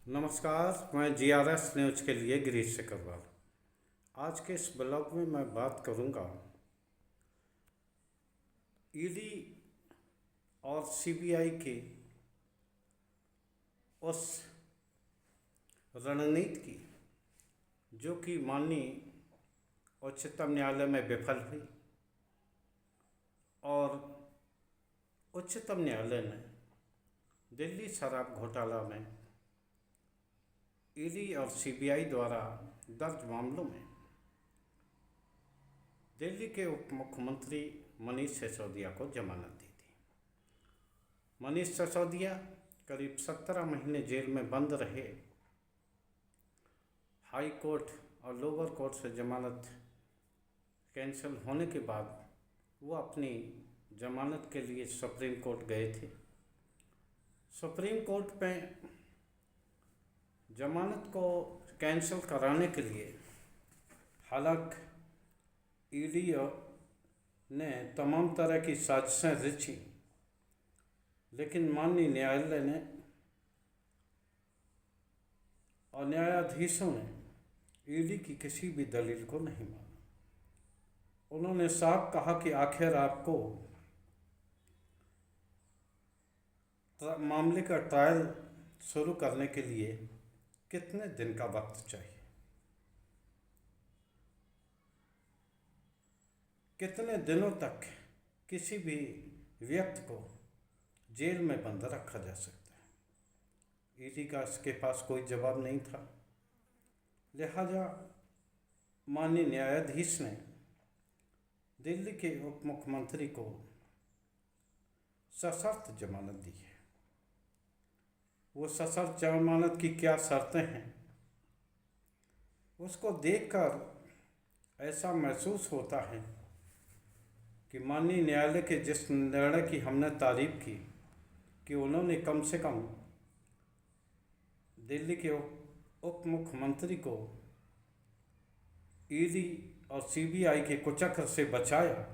नमस्कार, मैं GRS news के लिए गिरीश सिकरवार। आज के इस ब्लॉग में मैं बात करूंगा ईडी और सीबीआई की उस रणनीति की जो कि माननीय उच्चतम न्यायालय में विफल हुई और उच्चतम न्यायालय ने दिल्ली शराब घोटाला में ईडी और सीबीआई द्वारा दर्ज मामलों में दिल्ली के उप मुख्यमंत्री मनीष सिसोदिया को जमानत दी थी। मनीष सिसोदिया करीब 17 महीने जेल में बंद रहे। हाई कोर्ट और लोअर कोर्ट से जमानत कैंसिल होने के बाद वो अपनी जमानत के लिए सुप्रीम कोर्ट गए थे। सुप्रीम कोर्ट में जमानत को कैंसिल कराने के लिए हालांकि ईडी ने तमाम तरह की साजिशें रची, लेकिन माननीय न्यायालय ने और न्यायाधीशों ने ईडी की किसी भी दलील को नहीं माना। उन्होंने साफ कहा कि आखिर आपको मामले का ट्रायल शुरू करने के लिए कितने दिन का वक्त चाहिए, कितने दिनों तक किसी भी व्यक्ति को जेल में बंद रखा जा सकता है। ईडी का इसके पास कोई जवाब नहीं था। लिहाजा माननीय न्यायाधीश ने दिल्ली के उप मुख्यमंत्री को सशर्त जमानत दी है। वो सशर्त जमानत की क्या शर्तें हैं, उसको देखकर ऐसा महसूस होता है कि माननीय न्यायालय के जिस निर्णय की हमने तारीफ की कि उन्होंने कम से कम दिल्ली के उप मुख्यमंत्री को ईडी और सीबीआई के कुचक्र से बचाया,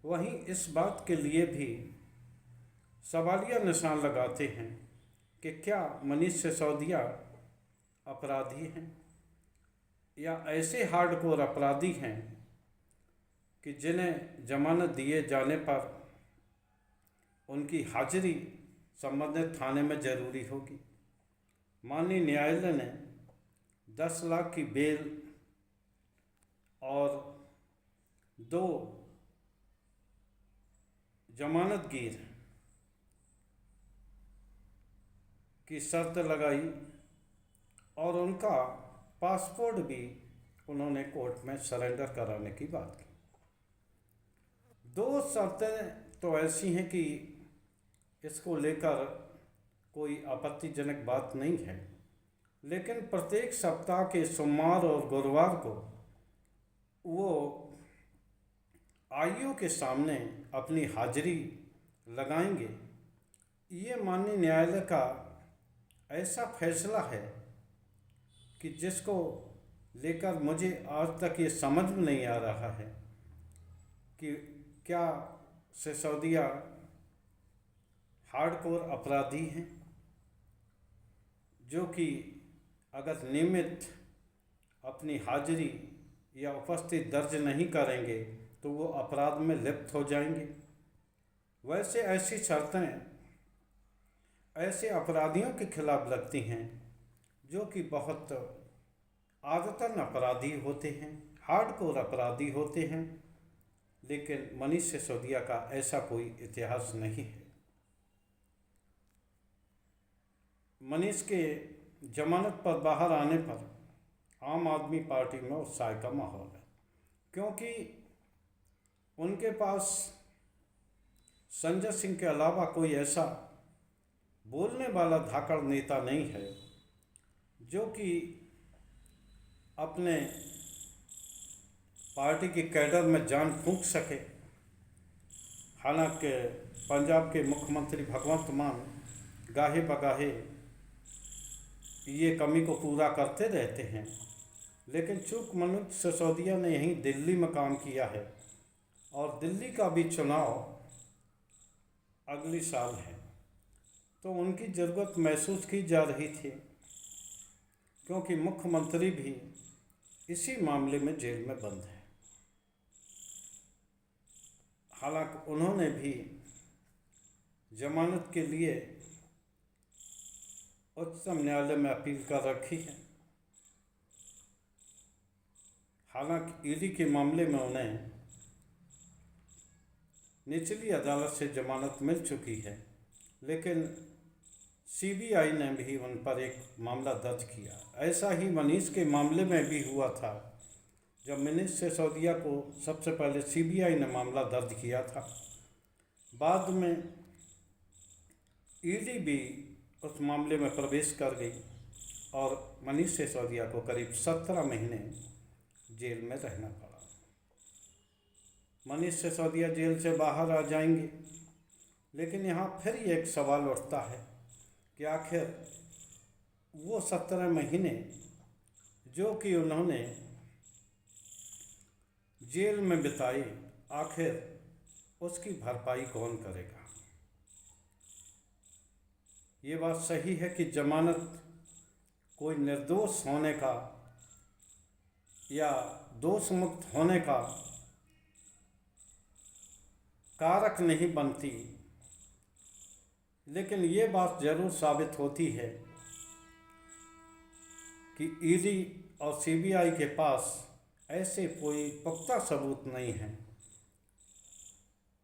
वहीं इस बात के लिए भी सवालिया निशान लगाते हैं कि क्या मनीष सिसोदिया अपराधी हैं या ऐसे हार्डकोर अपराधी हैं कि जिन्हें जमानत दिए जाने पर उनकी हाजिरी संबंधित थाने में ज़रूरी होगी। माननीय न्यायालय ने 10 लाख की बेल और 2 जमानतगीर की शर्त लगाई और उनका पासपोर्ट भी उन्होंने कोर्ट में सरेंडर कराने की बात की। 2 शर्तें तो ऐसी हैं कि इसको लेकर कोई आपत्तिजनक बात नहीं है, लेकिन प्रत्येक सप्ताह के सोमवार और गुरुवार को वो आईओ के सामने अपनी हाजिरी लगाएंगे। ये माननीय न्यायालय का ऐसा फैसला है कि जिसको लेकर मुझे आज तक ये समझ में नहीं आ रहा है कि क्या सिसोदिया हार्डकोर अपराधी हैं जो कि अगर नियमित अपनी हाजिरी या उपस्थिति दर्ज नहीं करेंगे तो वो अपराध में लिप्त हो जाएंगे। वैसे ऐसी शर्तें ऐसे अपराधियों के खिलाफ लगती हैं जो कि बहुत आदतन अपराधी होते हैं, हार्डकोर अपराधी होते हैं, लेकिन मनीष सिसोदिया का ऐसा कोई इतिहास नहीं है। मनीष के जमानत पर बाहर आने पर आम आदमी पार्टी में उत्साह का माहौल है, क्योंकि उनके पास संजय सिंह के अलावा कोई ऐसा बोलने वाला धाकड़ नेता नहीं है जो कि अपने पार्टी की कैडर में जान फूंक सके। हालांकि पंजाब के मुख्यमंत्री भगवंत मान गाहे बगाहे ये कमी को पूरा करते रहते हैं, लेकिन चूंकि मनीष सिसोदिया ने यहीं दिल्ली में काम किया है और दिल्ली का भी चुनाव अगले साल है, तो उनकी ज़रूरत महसूस की जा रही थी क्योंकि मुख्यमंत्री भी इसी मामले में जेल में बंद है। हालांकि उन्होंने भी जमानत के लिए उच्चतम न्यायालय में अपील कर रखी है। हालांकि ईडी के मामले में उन्हें निचली अदालत से जमानत मिल चुकी है, लेकिन सीबीआई ने भी उन पर एक मामला दर्ज किया। ऐसा ही मनीष के मामले में भी हुआ था, जब मनीष सिसोदिया को सबसे पहले सीबीआई ने मामला दर्ज किया था। बाद में ईडी भी उस मामले में प्रवेश कर गई और मनीष सिसोदिया को करीब 17 महीने जेल में रहना पड़ा। मनीष सिसोदिया जेल से बाहर आ जाएंगे, लेकिन यहाँ फिर एक सवाल उठता है कि आखिर वो 17 महीने जो कि उन्होंने जेल में बिताए, आखिर उसकी भरपाई कौन करेगा। ये बात सही है कि जमानत कोई निर्दोष होने का या दोष मुक्त होने का कारक नहीं बनती, लेकिन ये बात जरूर साबित होती है कि ईडी और सीबीआई के पास ऐसे कोई पुख्ता सबूत नहीं है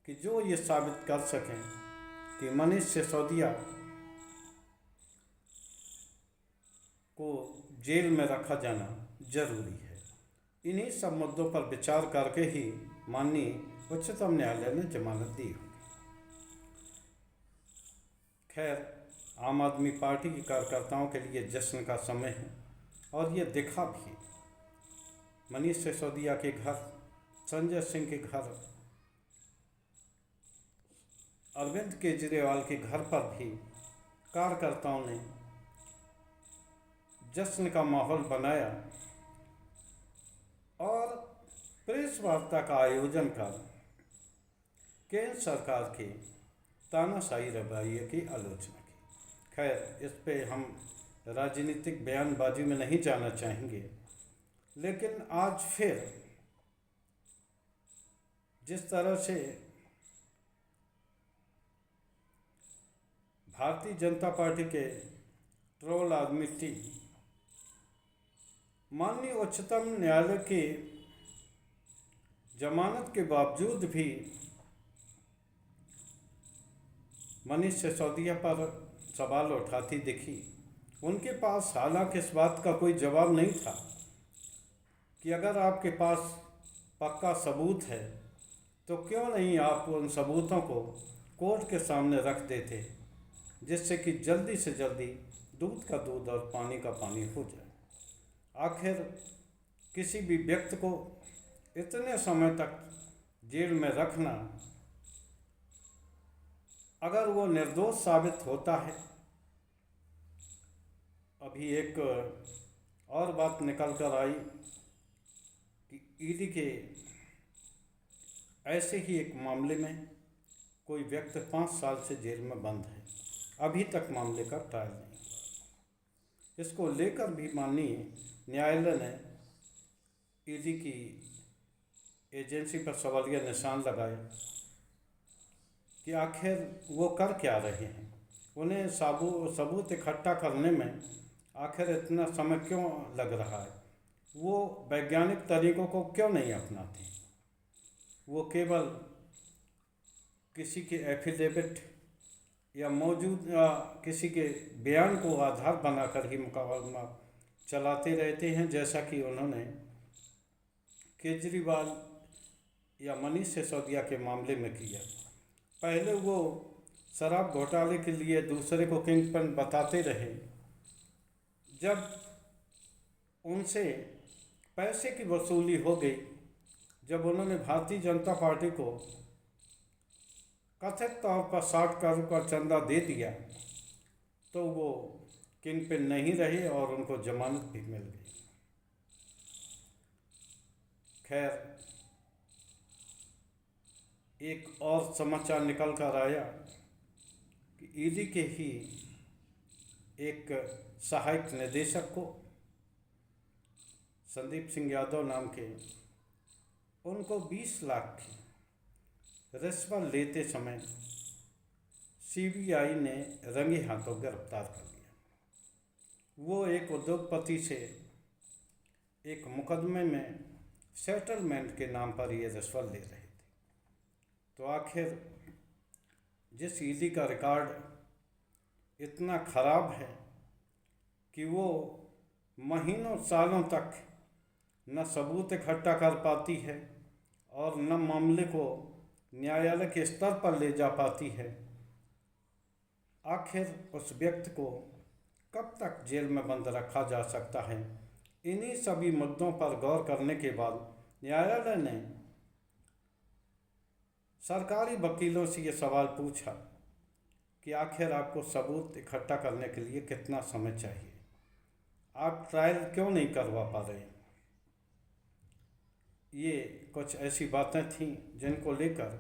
कि जो ये साबित कर सकें कि मनीष सिसोदिया को जेल में रखा जाना जरूरी है। इन्हीं सब मुद्दों पर विचार करके ही माननीय उच्चतम न्यायालय ने जमानत दी होगी। खैर, आम आदमी पार्टी के कार्यकर्ताओं के लिए जश्न का समय है और ये दिखा भी। मनीष सिसोदिया के घर, संजय सिंह के घर, अरविंद केजरीवाल के घर पर भी कार्यकर्ताओं ने जश्न का माहौल बनाया और प्रेस वार्ता का आयोजन कर केंद्र सरकार के तानाशाही रवैये की आलोचना की। खैर, इस पे हम राजनीतिक बयानबाजी में नहीं जाना चाहेंगे, लेकिन आज फिर जिस तरह से भारतीय जनता पार्टी के ट्रोल आदमी थी, माननीय उच्चतम न्यायालय के जमानत के बावजूद भी मनीष सिसोदिया पर सवाल उठाती दिखी। उनके पास हालांकि इस बात का कोई जवाब नहीं था कि अगर आपके पास पक्का सबूत है तो क्यों नहीं आप उन सबूतों को कोर्ट के सामने रख देते, जिससे कि जल्दी से जल्दी दूध का दूध और पानी का पानी हो जाए। आखिर किसी भी व्यक्ति को इतने समय तक जेल में रखना, अगर वो निर्दोष साबित होता है। अभी एक और बात निकल कर आई कि ईडी के ऐसे ही एक मामले में कोई व्यक्ति 5 साल से जेल में बंद है, अभी तक मामले का ट्रायल नहीं हुआ। इसको लेकर भी माननीय न्यायालय ने ईडी की एजेंसी पर सवालिया निशान लगाए कि आखिर वो कर क्या रहे हैं, उन्हें सबूत इकट्ठा करने में आखिर इतना समय क्यों लग रहा है, वो वैज्ञानिक तरीकों को क्यों नहीं अपनाते। वो केवल किसी के एफिडेविट या मौजूद किसी के बयान को आधार बनाकर ही मुकदमा चलाते रहते हैं, जैसा कि उन्होंने केजरीवाल या मनीष सिसोदिया के मामले में किया। पहले वो शराब घोटाले के लिए दूसरे को किंगपिन बताते रहे, जब उनसे पैसे की वसूली हो गई, जब उन्होंने भारतीय जनता पार्टी को कथित तौर पर 60 करोड़ का चंदा दे दिया, तो वो किंगपिन नहीं रहे और उनको जमानत भी मिल गई। खैर, एक और समाचार निकल कर आया कि ईडी के ही एक सहायक निदेशक को संदीप सिंह यादव नाम के, उनको 20 लाख की रिश्वत लेते समय सीबीआई ने रंगे हाथों गिरफ्तार कर लिया। वो एक उद्योगपति से एक मुकदमे में सेटलमेंट के नाम पर ये रिश्वत ले रहे थे। तो आखिर जिस ईडी का रिकॉर्ड इतना खराब है कि वो महीनों सालों तक न सबूत इकट्ठा कर पाती है और न मामले को न्यायालय के स्तर पर ले जा पाती है, आखिर उस व्यक्ति को कब तक जेल में बंद रखा जा सकता है? इन्हीं सभी मुद्दों पर गौर करने के बाद न्यायालय ने सरकारी वकीलों से ये सवाल पूछा कि आखिर आपको सबूत इकट्ठा करने के लिए कितना समय चाहिए, आप ट्रायल क्यों नहीं करवा पा रहे? ये कुछ ऐसी बातें थीं जिनको लेकर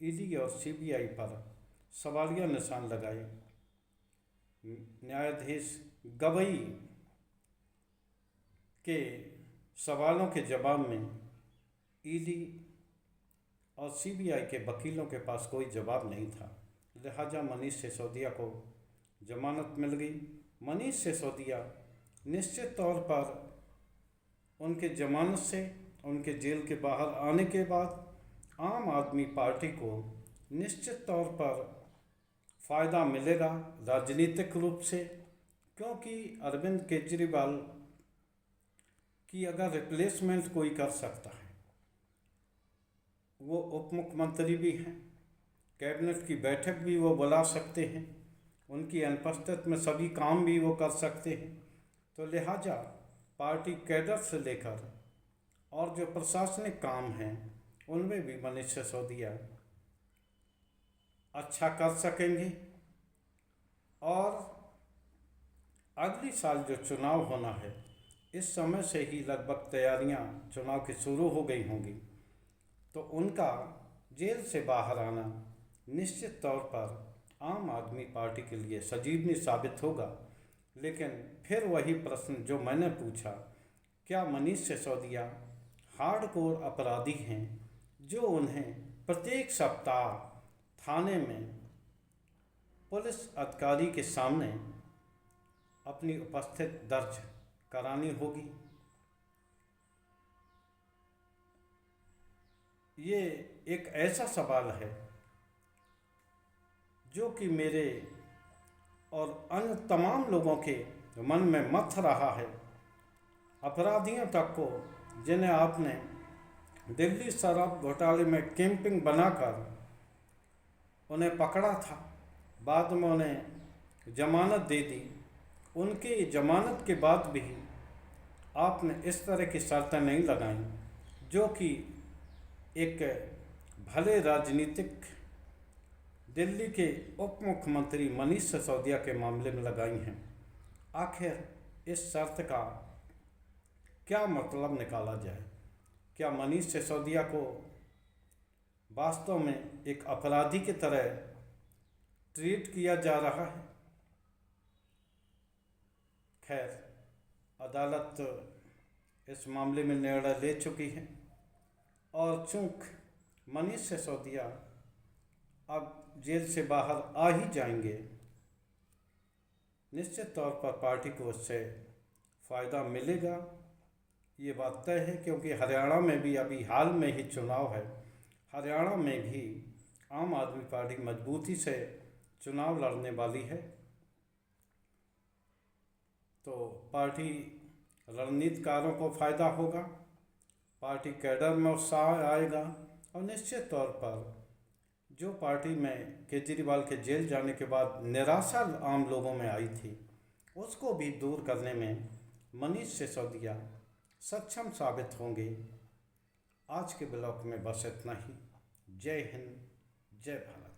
ईडी और सीबीआई पर सवालिया निशान लगाए। न्यायाधीश गवई के सवालों के जवाब में ईडी और सीबीआई के वकीलों के पास कोई जवाब नहीं था, लिहाजा मनीष सिसोदिया को जमानत मिल गई। मनीष सिसोदिया निश्चित तौर पर उनके जमानत से उनके जेल के बाहर आने के बाद आम आदमी पार्टी को निश्चित तौर पर फ़ायदा मिलेगा राजनीतिक रूप से, क्योंकि अरविंद केजरीवाल की अगर रिप्लेसमेंट कोई कर सकता है, वो उप मुख्यमंत्री भी हैं, कैबिनेट की बैठक भी वो बुला सकते हैं, उनकी अनुपस्थिति में सभी काम भी वो कर सकते हैं। तो लिहाजा पार्टी कैडर से लेकर और जो प्रशासनिक काम हैं उनमें भी मनीष सिसोदिया अच्छा कर सकेंगे। और अगली साल जो चुनाव होना है, इस समय से ही लगभग तैयारियां चुनाव की शुरू हो गई होंगी, तो उनका जेल से बाहर आना निश्चित तौर पर आम आदमी पार्टी के लिए सजीवनी साबित होगा। लेकिन फिर वही प्रश्न जो मैंने पूछा, क्या मनीष सिसोदिया हार्डकोर अपराधी हैं जो उन्हें प्रत्येक सप्ताह थाने में पुलिस अधिकारी के सामने अपनी उपस्थिति दर्ज करानी होगी? ये एक ऐसा सवाल है जो कि मेरे और अन्य तमाम लोगों के मन में मथ रहा है। अपराधियों तक को जिन्हें आपने दिल्ली शराब घोटाले में कैंपिंग बनाकर उन्हें पकड़ा था, बाद में उन्हें जमानत दे दी, उनकी जमानत के बाद भी आपने इस तरह की शर्तें नहीं लगाई जो कि एक भले राजनीतिक दिल्ली के उप मुख्यमंत्री मनीष सिसोदिया के मामले में लगाई हैं। आखिर इस शर्त का क्या मतलब निकाला जाए? क्या मनीष सिसोदिया को वास्तव में एक अपराधी की तरह ट्रीट किया जा रहा है? खैर, अदालत इस मामले में निर्णय ले चुकी है और चूँकि मनीष सिसोदिया अब जेल से बाहर आ ही जाएंगे, निश्चित तौर पर पार्टी को उससे फ़ायदा मिलेगा, ये बात तय है। क्योंकि हरियाणा में भी अभी हाल में ही चुनाव है, हरियाणा में भी आम आदमी पार्टी मजबूती से चुनाव लड़ने वाली है, तो पार्टी रणनीतिकारों को फ़ायदा होगा, पार्टी कैडर में उत्साह आएगा और निश्चित तौर पर जो पार्टी में केजरीवाल के जेल जाने के बाद निराशा आम लोगों में आई थी, उसको भी दूर करने में मनीष सिसोदिया सक्षम साबित होंगे। आज के ब्लॉग में बस इतना ही। जय हिंद, जय भारत।